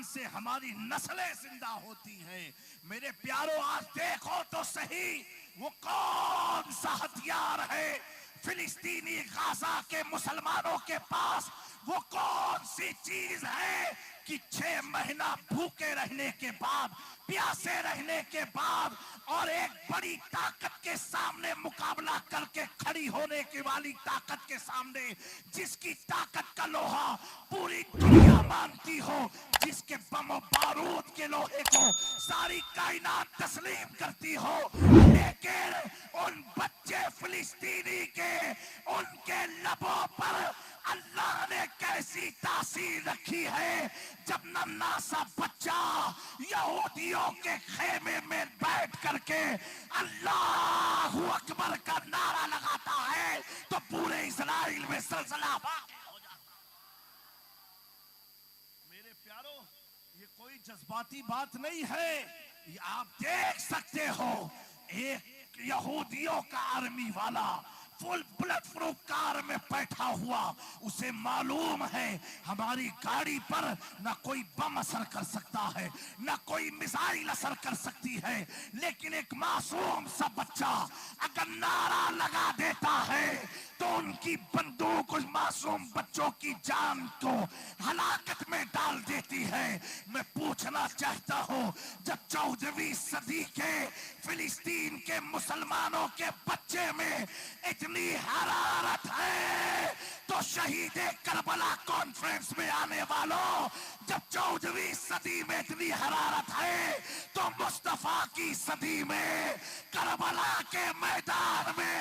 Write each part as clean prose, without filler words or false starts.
से हमारी नस्लें जिंदा होती हैं। मेरे प्यारों, आज देखो तो सही वो कौन सा हथियार है फिलिस्तीनी गाजा के मुसलमानों के पास। वो कौन सी चीज है कि 6 महीना भूखे रहने के बाद, प्यासे रहने के बाद और एक बड़ी ताकत के सामने मुकाबला करके खड़ी होने की वाली ताकत के सामने, जिसकी ताकत का लोहा पूरी दुनिया मानती हो, जिसके बम बारूद के लोहे को सारी कायनात तस्लीम करती हो, लेकिन उन बच्चे फिलिस्तीनी के उनके लबों पर अल्लाह ने कैसी तासीर रखी है। जब नन्हा सा बच्चा यहूदियों के खेमे में बैठ करके अल्लाह अकबर का नारा लगाता है तो पूरे इस्राइल में सलसला हो जाता। मेरे प्यारो, ये कोई जज्बाती बात नहीं है, ये आप देख सकते हो। एक यहूदियों का आर्मी वाला फुल बुलेट प्रूफ कार में बैठा हुआ, उसे मालूम है हमारी गाड़ी पर ना कोई बम असर कर सकता है, ना कोई मिसाइल असर कर सकती है, लेकिन एक मासूम सा बच्चा अगर नारा लगा देता है तो उनकी बंदूक उस मासूम बच्चों की जान को हलाकत में डाल देती है। मैं पूछना चाहता हूं, जब 14वीं सदी के फिलिस्तीन के मुसलमानों के बच्चे में इतनी हरारत है तो शहीद करबला कॉन्फ्रेंस में आने वालों, जब 14वीं सदी में इतनी हरारत है तो मुस्तफा की सदी में करबला के मैदान में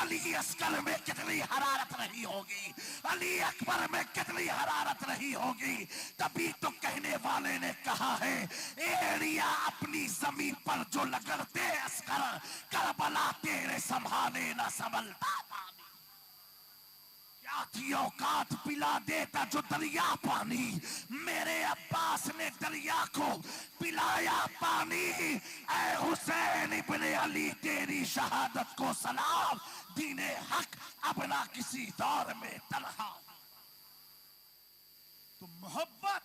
अली अस्कर में कितनी हरारत रही होगी, अली अकबर में कितनी हरारत रही होगी। तभी तो कहने वाले ने कहा है, एरिया अपनी जमीन पर जो लगते अस्कर, करबला तेरे संभाले न संभलता पानी। क्या थी औकात पिला देता जो दरिया पानी, मेरे अब्बास ने दरिया को पिलाया पानी। ऐ हुसैन इब्ने अली तेरी शहादत को सलाम, दीने हक अब ना किसी दौर में तनहा। तो मोहब्बत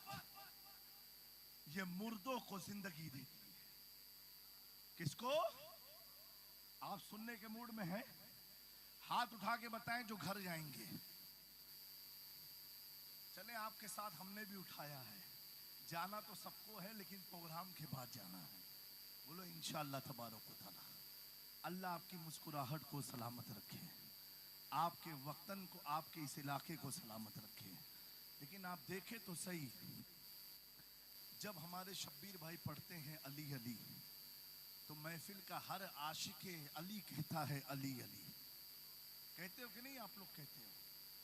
ये मुर्दों को जिंदगी देती है। किसको? आप सुनने के मूड में हैं? हाथ उठा के बताएं जो घर जाएंगे। चले, आपके साथ हमने भी उठाया है। जाना तो सबको है लेकिन प्रोग्राम के बाद जाना है। बोलो इंशाअल्लाह तबारक व तआला। अल्लाह आपकी मुस्कुराहट को सलामत रखे, आपके वतन को, आपके इस इलाके को सलामत रखे। लेकिन आप देखें तो सही, जब हमारे शब्बीर भाई पढ़ते हैं अली अली, तो महफिल का हर आशिके अली कहता है अली अली। कहते हो कि नहीं? आप लोग कहते हो?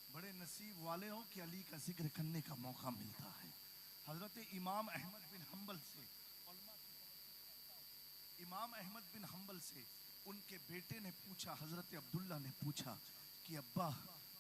बड़े नसीब वाले हो कि अली का जिक्र करने का मौका मिलता है। हजरत इमाम अहमद बिन हम्बल से, इमाम अहमद बिन हम्बल से उनके बेटे ने पूछा, हजरत अब्दुल्ला ने पूछा कि अब्बा,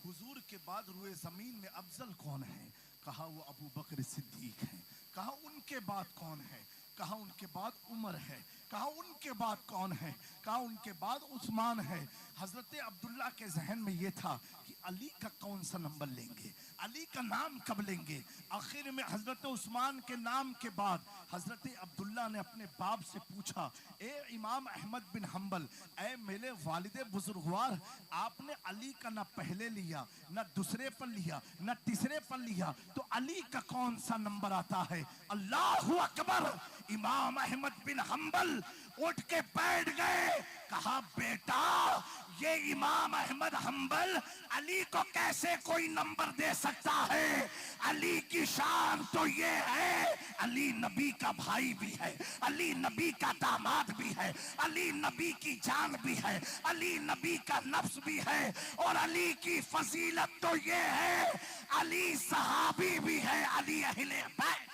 हुजूर के बाद रुए जमीन में अफजल कौन है? कहा वो अबू बकर सिद्दीक है। कहा उनके बाद कौन है? कहा उनके बाद उमर है। कहा उनके बाद कौन है? कहा उनके बाद उस्मान है। हजरत अब्दुल्ला के जहन में यह था कि अली का कौन सा नंबर लेंगे, अली का नाम कब लेंगे। आखिर में हजरत उस्मान के नाम के बाद हजरत अब्दुल्ला ने अपने बाप से पूछा, ए इमाम अहमद बिन हम्बल, ए मेरे वालिदे बुजुर्गवार, आपने अली का ना पहले लिया, ना दूसरे पर लिया, ना तीसरे पर लिया, तो अली का कौन सा नंबर आता है? अल्लाहु अकबर। इमाम अहमद बिन हम्बल उठ के बैठ गए। कहा बेटा, ये इमाम अहमद हम्बल अली को कैसे कोई नंबर दे सकता है? अली की शान तो ये है, अली नबी का भाई भी है, अली नबी का दामाद भी है, अली नबी की जान भी है, अली नबी का नफ्स भी है, और अली की फजीलत तो ये है, अली सहाबी भी है, अली अहले बैत।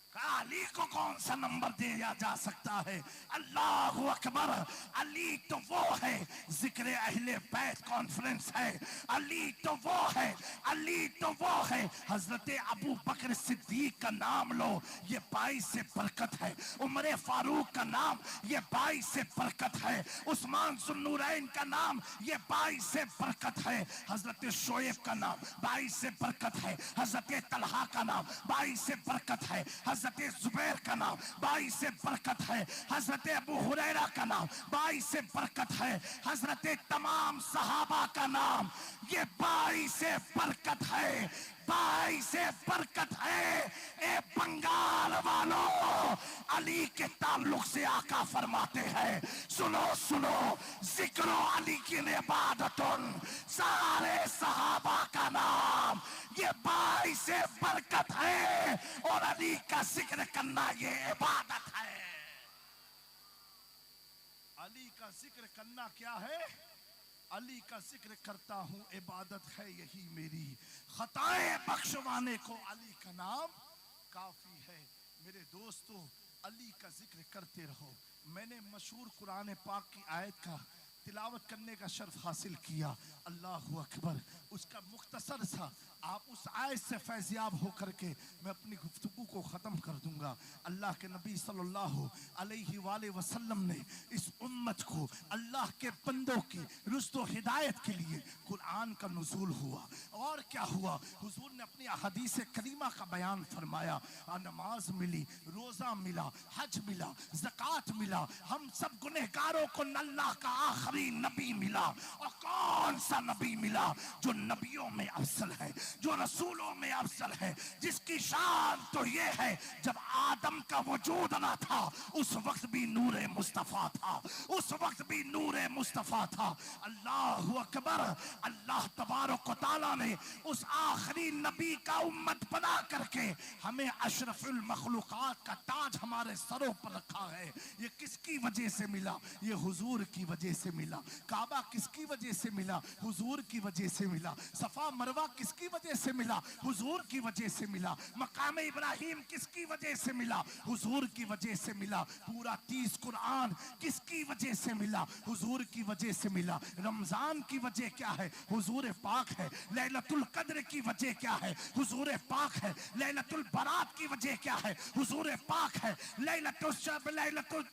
अली को कौन सा नंबर दिया जा सकता है? अल्लाह अकबर। अली तो वो है, जिक्र अहले बैत कॉन्फ्रेंस है। अली तो वो है, अली तो वो है। हजरत अबू बकर सिद्दीक का नाम लो, ये 22 से बरकत है। उमर फारूक का नाम, ये 22 से बरकत है। उस्मान जुन्नूरैन का नाम, ये 22 से बरकत है। हजरत शोएब का नाम 22 से बरकत है। हजरत तलहा का नाम 22 से बरकत है। हजरत जुबैर का नाम 22 से बरकत है। हजरत अबू हुरैरा का नाम 22 से बरकत है। हजरत तमाम सहाबा का नाम ये 22 से बरकत है। 22 से बरकत है। ए बंगाल वालों, अली के ताल्लुक से आका फरमाते हैं, सुनो सुनो, जिक्रो अली की इबादतुन, सारे सहाबा का नाम ये 22 से बरकत है और अली का जिक्र करना ये इबादत है। अली का जिक्र करना क्या है? अली का जिक्र करता हूं, इबादत है यही मेरी। खताएं बख्शवाने को अली का नाम काफी है। मेरे दोस्तों, अली का जिक्र करते रहो। मैंने मशहूर कुरान पाक की आयत का तिलावत करने का शर्फ हासिल किया। अल्लाहु अकबर। उसका मुख्तसर सा आप उस आयत से फैज़याब होकर के मैं अपनी गुफ्तगू को ख़त्म कर दूंगा। अल्लाह के नबी सल्लल्लाहु अलैहि वसल्लम ने इस उम्मत को, अल्लाह के बंदों की रुश्द व हिदायत के लिए कुरान का नुज़ूल हुआ। और क्या हुआ? हुजूर ने अपनी हदीस करीमा का बयान फरमाया। नमाज मिली, रोज़ा मिला, हज मिला, ज़कात मिला। हम सब गुनहगारों को अल्लाह का आखिरी नबी मिला। और कौन सा नबी मिला? जो नबियों में अफसल है, जो रसूलों में अफसल है, जिसकी शान तो ये है जब आदम का वजूद ना था उस वक्त भी नूरे मुस्तफा था, उस वक्त भी नूरे मुस्तफा था। अल्लाहु अकबर। अल्लाह तबारक व तआला ने उस आखिरी नबी का उम्मत बना करके हमें अशरफुल मखलूकात का ताज हमारे सरों पर रखा है। ये किसकी वजह से मिला? ये हुजूर की वजह से मिला। काबा किसकी वजह से मिला? हुजूर की वजह से मिला। सफा मरवा किसकी वजह से मिला? हुजूर की वजह से मिला। मकाम इब्राहिम किसकी वजह से मिला? हुजूर की वजह से मिला। पूरा 30 कुरान किसकी वजह से मिला? हुजूर की वजह से मिला। रमजान की वजह क्या है? हुजूर पाक है। लैलतुल कद्र की वजह क्या है? हुजूर पाक है। लैलतुल बरात की वजह क्या है? हुजूर पाक है। लैलतुल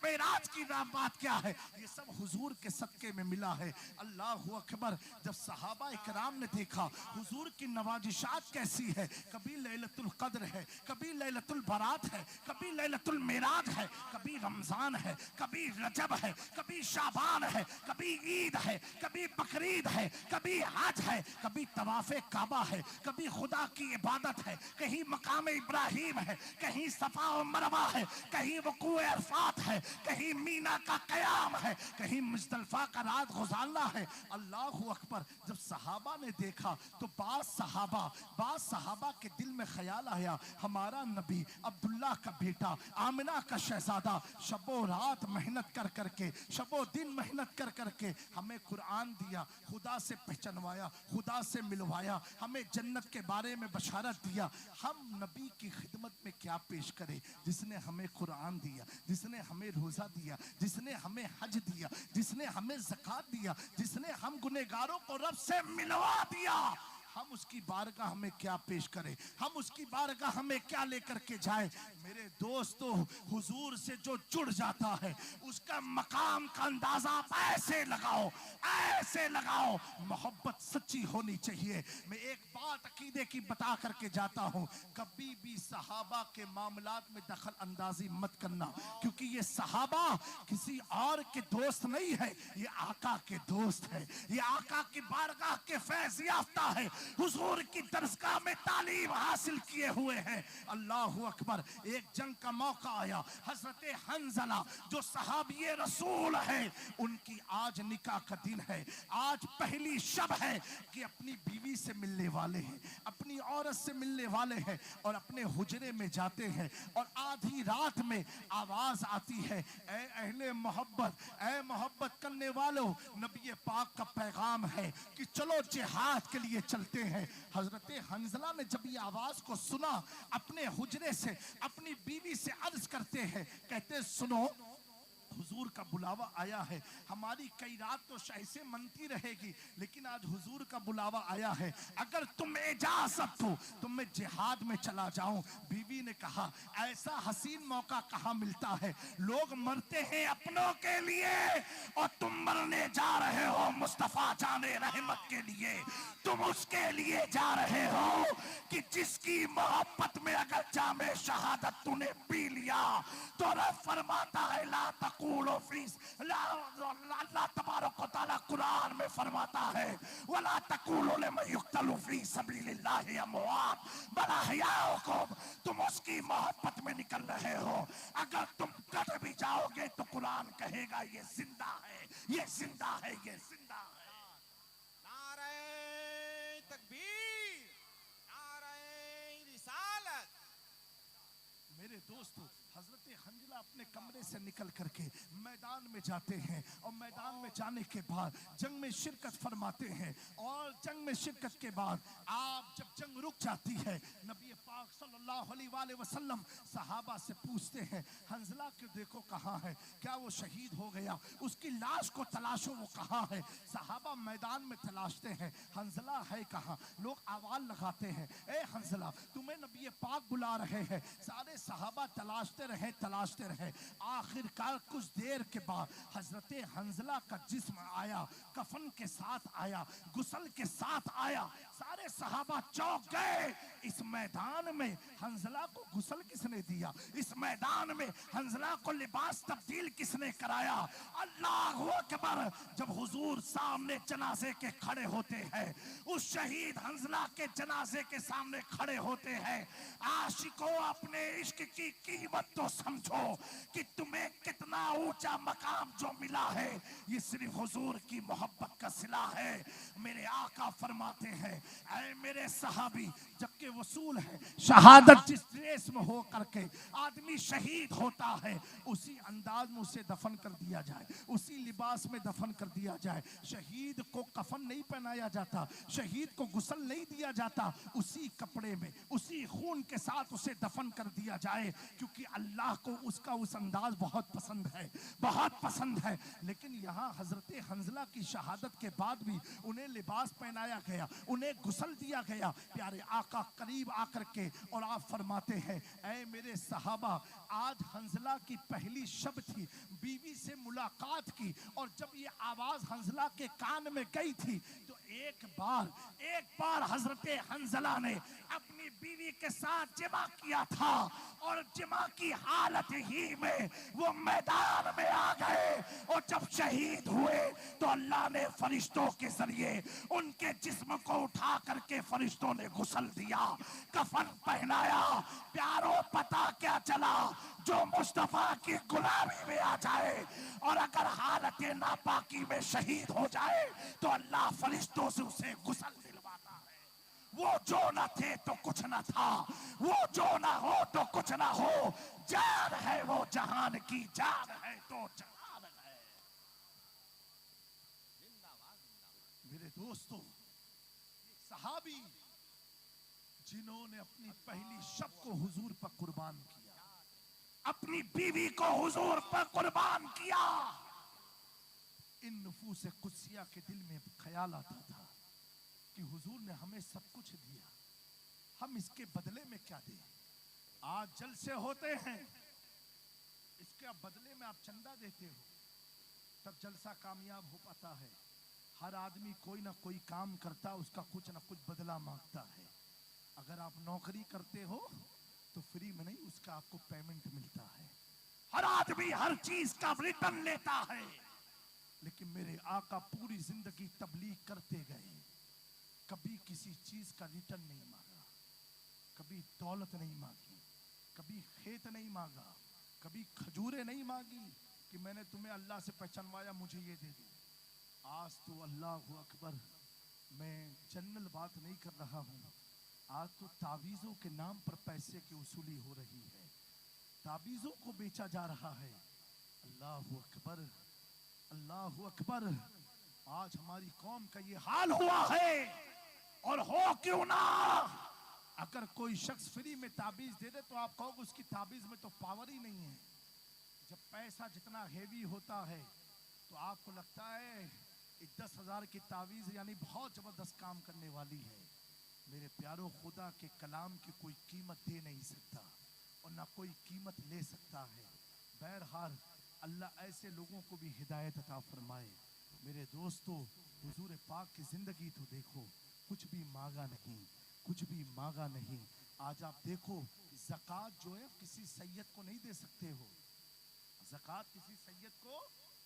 मेराज की बात क्या है? ये सब हुजूर के सदके में मिला है। अल्लाहु अकबर। जब सहाबा इकराम ने देखा हुजूर की नवाजिशात कैसी है, कभी लैलतुल कद्र है, कभी लैलतुल बरात है, कभी लैलतुल मेराज है, कभी रमजान है, कभी रजब है, कभी शाबान है, कभी ईद है, कभी बकरीद है, कभी हज है, कभी तवाफे काबा है, कभी खुदा की इबादत है, कहीं मकाम इब्राहिम है, कहीं सफा और मरवा है, कहीं वकूए अरफात है, कहीं मीना का कयाम है, कहीं मुज़दलिफा का रात गुजारना है। अल्लाहु अकबर। जब सहाबा ने देखा तो बाज सहाबा के दिल में ख्याल आया, हमारा नबी अब्दुल्ला का बेटा, आमिना का शहजादा शबो रात मेहनत कर करके, शबो दिन मेहनत कर करके हमें कुरान दिया, खुदा से पहचानवाया, खुदा से मिलवाया, हमें जन्नत के बारे में बशारत दिया। हम नबी की खिदमत में क्या पेश करें जिसने हमें कुरान दिया, जिसने हमें रोजा दिया, जिसने हमें हज दिया, जिसने हमें ज़कात दिया, जिसने हम गुनहगारों को रब से मिलवा दिया। हम उसकी बारगाह में क्या पेश करें? हम उसकी बारगाह में क्या लेकर के जाए? मेरे दोस्तों, हुजूर से जो जुड़ जाता है उसका मकाम का अंदाजा आप ऐसे लगाओ, ऐसे लगाओ। मोहब्बत सच्ची होनी चाहिए। मैं एक बात अकीदे की बता करके जाता हूँ, कभी भी सहाबा के मामलात में दखल अंदाजी मत करना, क्योंकि ये सहाबा किसी और के दोस्त नहीं है, ये आका के दोस्त है, ये आका की बारगाह के फैज़ याफ्ता है, हुजूर की दरसगाह में तालीम हासिल किए हुए हैं। अल्लाहु अकबर। एक जंग का मौका आया, हजरत हंजला जो सहाबी रसूल है, उनकी आज निकाह का दिन है, आज पहली शब है कि अपनी बीवी से मिलने वाले हैं, अपनी औरत से मिलने वाले हैं और अपने हुजरे में जाते हैं और आधी रात में आवाज आती है, ऐ अहले मोहब्बत, ऐ मोहब्बत करने वालों, नबी पाक का पैगाम है कि चलो जिहाद के लिए चलते कहते हैं हजरत हंजला ने जब ये आवाज को सुना, अपने हुजरे से अपनी बीवी से अर्ज करते हैं, कहते सुनो हुजूर का बुलावा आया है। हमारी कई रात तो ऐसे मनती रहेगी, लेकिन आज हुजूर का बुलावा आया है, अगर तुम इजाजत हो तो मैं जिहाद में चला जाऊं। बीवी ने कहा ऐसा हसीन मौका कहां मिलता है, लोग मरते हैं अपनों के लिए और तुम मरने जा रहे हो मुस्तफा जाने रहमत के लिए। तुम उसके लिए जा रहे हो कि जिसकी मोहब्बत में अगर जामे शहादत तूने पी लिया तो रब फरमाता है ला तकूलो फीस, अल्लाह तबारक व तआला कुरान में फरमाता है वला तकूलो लिमन युक्तलु फी सबीलिल्लाहि अमवात बल अहयाउकुम। तुम उसकी मोहब्बत में निकल रहे हो, अगर तुम कट भी जाओगे तो कुरान कहेगा ये जिंदा है, ये जिंदा है, ये जिंदा है। नारे तकबीर, नारे रिसालत। मेरे दोस्तों, हजरत हंजला अपने कमरे से निकल करके मैदान में जाते हैं और मैदान में जाने के बाद जंग में शिरकत फरमाते हैं। और जंग में शिरकत के बाद आप जब जंग रुक जाती है, नबी पाक सल्लल्लाहु अलैहि वसल्लम सहाबा से पूछते हैं हंजला को देखो कहाँ है, क्या वो शहीद हो गया, उसकी लाश को तलाशो वो कहाँ है। सहाबा मैदान में तलाशते हैं हंजला है कहाँ। लोग आवाज लगाते हैं ए हंजला तुम्हें नबी पाक बुला रहे हैं। सारे सहाबा तलाशते रहे। आखिरकार कुछ देर के बाद हजरत हंजला का जिस्म आया, कफन के साथ आया, गुसल के साथ आया। सारे सहाबा चौंक गए, इस मैदान में हंजला को गुसल किसने दिया, इस मैदान में हंजला को लिबास तब्दील किसने कराया। अल्लाह अकबर। जब हुजूर सामने जनाजे के खड़े होते हैं, उस शहीद हंजला के जनाजे के सामने खड़े होते हैं, आशिकों अपने इश्क की कीमत तो समझो कि तुम्हें कितना ऊंचा मकाम जो मिला है, ये सिर्फ हुजूर की मोहब्बत का सिला है। मेरे आका फरमाते हैं ऐ मेरे सहाबी, जबकि वसूल है शहादत जिस ड्रेस में हो करके आदमी शहीद होता है, उसी अंदाज में उसे दफन कर दिया जाए, उसी लिबास में दफन कर दिया जाए। शहीद को कफन नहीं पहनाया जाता, शहीद को गुस्ल नहीं दिया जाता, उसी कपड़े में उसी खून के साथ उसे दफन कर दिया जाए, क्योंकि अल्लाह को उसका उस अंदाज बहुत पसंद है, बहुत पसंद है। लेकिन यहाँ हजरत हंजला की शहादत के बाद भी उन्हें लिबास पहनाया गया, उन्हें गुस्ल दिया गया। प्यारे आका करीब आकर के और आप फरमाते हैं ऐ मेरे सहाबा, आज हंजला की पहली शब थी, बीवी से मुलाकात की, और जब ये आवाज हंजला के कान में गई थी तो एक बार हजरत हंजला ने अपनी बीवी के साथ जिमा किया था, और जिमा की हालत ही में वो मैदान में आ गए। और जब शहीद हुए तो अल्लाह ने फरिश्तों के जरिए उनके जिस्म को उठा करके फरिश्तों ने गुस्ल दिया, कफन पहनाया। प्यारों पता क्या चला, जो मुस्तफा की गुलामी में आ जाए और अगर हालत नापाकी में शहीद हो जाए तो अल्लाह फरिश्तों से उसे गुस्ल दिलवाता है। वो जो न थे तो कुछ न था, वो जो न हो तो कुछ न हो, जान है वो जहान की जान है तो जहान है। मेरे दोस्तों, सहाबी जिन्होंने अपनी पहली शब को हुजूर पर कुर्बान किया, अपनी बीवी को हुजूर पर कुर्बान किया, इन नफूस कुदसिया के दिल में ख्याल आता था कि हुजूर ने हमें सब कुछ दिया, हम इसके बदले में क्या दें। आज जलसे होते हैं, इसके बदले में आप चंदा देते हो, तब जलसा कामयाब हो पाता है। हर आदमी कोई ना कोई काम करता, उसका कुछ ना कुछ बदला मांगता है। अगर आप नौकरी करते हो तो फ्री में नहीं, उसका आपको पेमेंट मिलता है। हर आदमी हर चीज का रिटर्न लेता है, लेकिन मेरे आका पूरी जिंदगी तबलीग करते गए, कभी किसी चीज का रिटर्न नहीं मांगा, कभी दौलत नहीं मांगी, कभी खेत नहीं मांगा, कभी खजूरें नहीं मांगी कि मैंने तुम्हें अल्लाह से पहचानवाया मुझे ये दे दो। आज तो अल्लाह अकबर, मैं जनरल बात नहीं कर रहा हूँ, आज तो तावीज़ों के नाम पर पैसे की वसूली हो रही है, तावीज़ों को बेचा जा रहा है। अल्लाह अकबर, अल्लाह अकबर। आज हमारी कौम का ये हाल हुआ है और हो क्यों ना, अगर कोई शख्स फ्री में ताबीज दे दे तो आप कहोगे उसकी ताबीज में तो पावर ही नहीं है। जब पैसा जितना हेवी होता है तो आपको लगता है 10,000 की ताबीज यानी बहुत जबरदस्त काम करने वाली है। मेरे प्यारो, खुदा के कलाम की कोई कीमत दे नहीं सकता और ना कोई कीमत ले सकता है। बहरहाल अल्लाह ऐसे लोगों को भी हिदायत अता फरमाए। मेरे दोस्तों, हुजूर पाक की जिंदगी तो देखो, कुछ भी मांगा नहीं, कुछ भी मांगा नहीं। आज आप देखो, ज़कात जो है किसी सैयद को नहीं दे सकते हो, ज़कात किसी सैयद को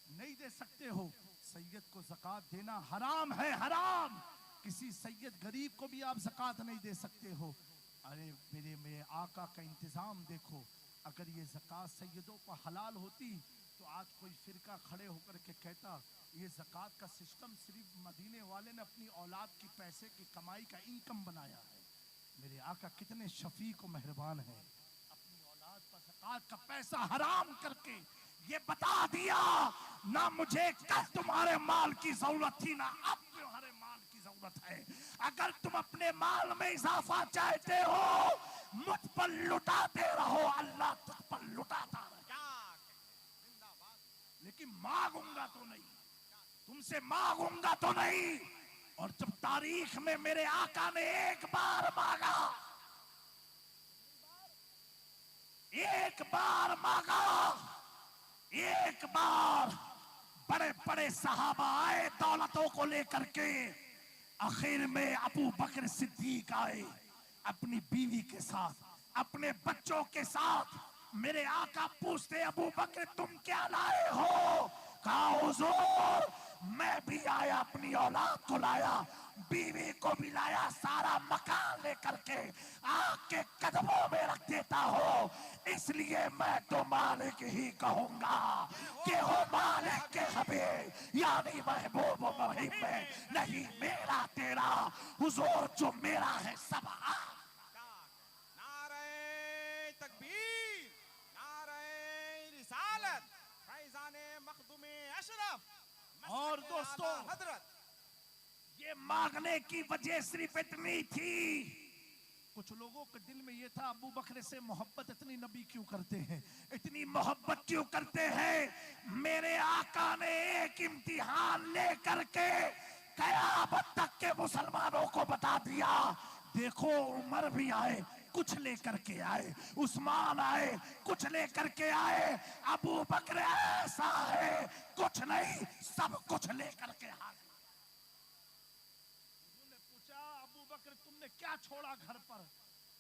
नहीं दे सकते हो। सैयद को ज़कात देना हराम है, हराम। किसी सैयद गरीब को भी आप ज़कात नहीं दे सकते हो। अरे मेरे आका का इंतज़ाम देखो, अगर ये ज़कात सैयदों को हलाल होती तो आज कोई फिरका खड़े होकर के कहता ये ज़कात का सिस्टम सिर्फ मदीने वाले ने अपनी औलाद की पैसे की कमाई का इनकम बनाया है। मेरे आका कितने शफीक और मेहरबान हैं, अपनी औलाद पर ज़कात का पैसा हराम करके ये बता दिया ना मुझे कल तुम्हारे माल की जरूरत थी ना अब तुम्हारे माल की जरूरत है। अगर तुम अपने माल में इजाफा चाहते हो मुझ पर लुटाते रहो, अल्लाह तुझ पर लुटाता रहे। क्या कहें, जिंदाबाद। लेकिन मांगूंगा तो नहीं, तुमसे मांगूंगा तो नहीं। और जब तारीख में मेरे आका ने एक बार मांगा, एक बार मांगा, एक बार, बड़े बड़े सहाबा आए दौलतों को लेकर के। आखिर में अबू बकर सिद्दीक आए अपनी बीवी के साथ, अपने बच्चों के साथ। मेरे आका पूछते अबू बकर तुम क्या लाए हो? कहा हुजूर मैं भी आया, अपनी औलाद को लाया, बीवी को भी लाया, सारा मकान लेकर के आपके कदमों में रख देता हो। इसलिए मैं तो मालिक ही कहूंगा कि हो मालिक के हबीब यानी महबूब मुहिब में, नहीं मेरा तेरा हुजूर जो मेरा है सब आप। नारे तकबीर, नारे रिसालत, फैज़ाने मखदूमे अशरफ। और दोस्तों, हजरत ये मांगने की वजह सिर्फ इतनी थी, कुछ लोगों के दिल में ये था अबू बकर से मोहब्बत इतनी नबी क्यों करते हैं, इतनी मोहब्बत क्यों करते हैं। मेरे आका ने एक इम्तिहान लेकर के कयामत तक के मुसलमानों को बता दिया। देखो उमर भी आए कुछ लेकर के आए, उस्मान आए कुछ लेकर के आए, अबू बकर ऐसा है कुछ नहीं सब कुछ लेकर के आ गए। उन्होंने पूछा अबू बकर तुमने क्या छोड़ा घर पर?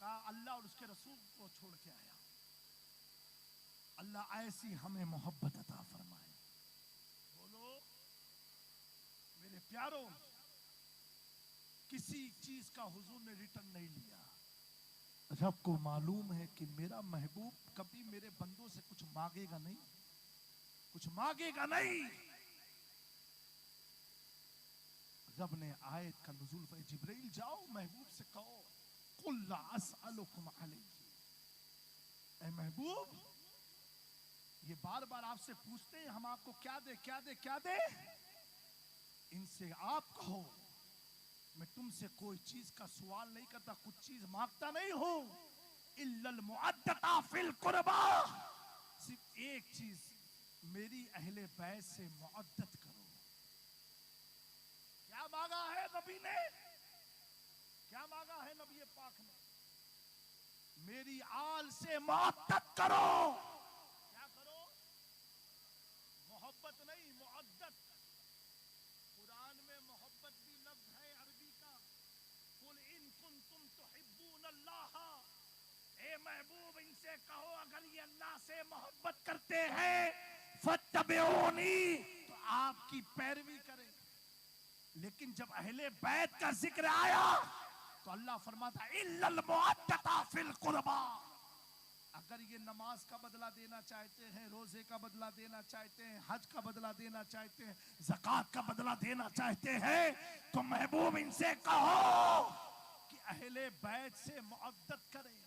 कहा अल्लाह और उसके रसूल को छोड़ के आया। अल्लाह ऐसी हमें मोहब्बत अता फरमाए। बोलो मेरे प्यारों, किसी चीज का हुजूर ने रिटर्न नहीं लिया। रब को मालूम है कि मेरा महबूब कभी मेरे बंदों से कुछ मांगेगा नहीं, कुछ मांगेगा नहीं। रब ने आयत का नुज़ूल फरमाया, जिब्रील जाओ महबूब से कहो कुल ला अस्अलुकुम अलैहि। ऐ महबूब ये बार बार आपसे पूछते हैं हम आपको क्या दे क्या दे क्या दे, इनसे आप कहो मैं तुमसे कोई चीज का सवाल नहीं करता, कुछ चीज मांगता नहीं हूं, इल्लल मुअद्दता फिल कुर्बा, सिर्फ एक चीज मेरी अहले बैत से मुअद्दत करो। क्या मांगा है नबी ने? क्या मांगा है नबी पाक ने? मेरी आल से मुअद्दत करो। क्या करो? मोहब्बत नहीं, मुअद्दत। कुरान में मोहब्बत भी लफ्ज है अरबी का, कुल इन कुंतुम तुहिब्बून अल्लाह, ए महबूब इनसे कहो अगर ये अल्लाह से मोहब्बत करते हैं फत्तबिऊनी तो आपकी पैरवी करें। लेकिन जब अहले बैत का जिक्र आया तो अल्लाह फरमाता इल्लल मुअद्दता फिल कुर्बा। अगर ये नमाज का बदला देना चाहते हैं, रोजे का बदला देना चाहते हैं, हज का बदला देना चाहते हैं, ज़कात का बदला देना चाहते हैं तो महबूब इनसे कहो कि अहले बैत से मुअद्दत करें।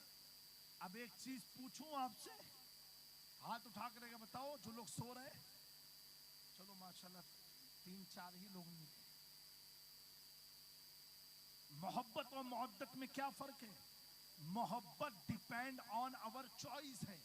अब एक चीज पूछूं आपसे, हाथ उठा कर बताओ जो लोग सो रहे, चलो माशाल्लाह 3-4 ही लोग मिले। मोहब्बत और मोहब्बत में क्या फर्क है? मोहब्बत डिपेंड ऑन आवर चॉइस है,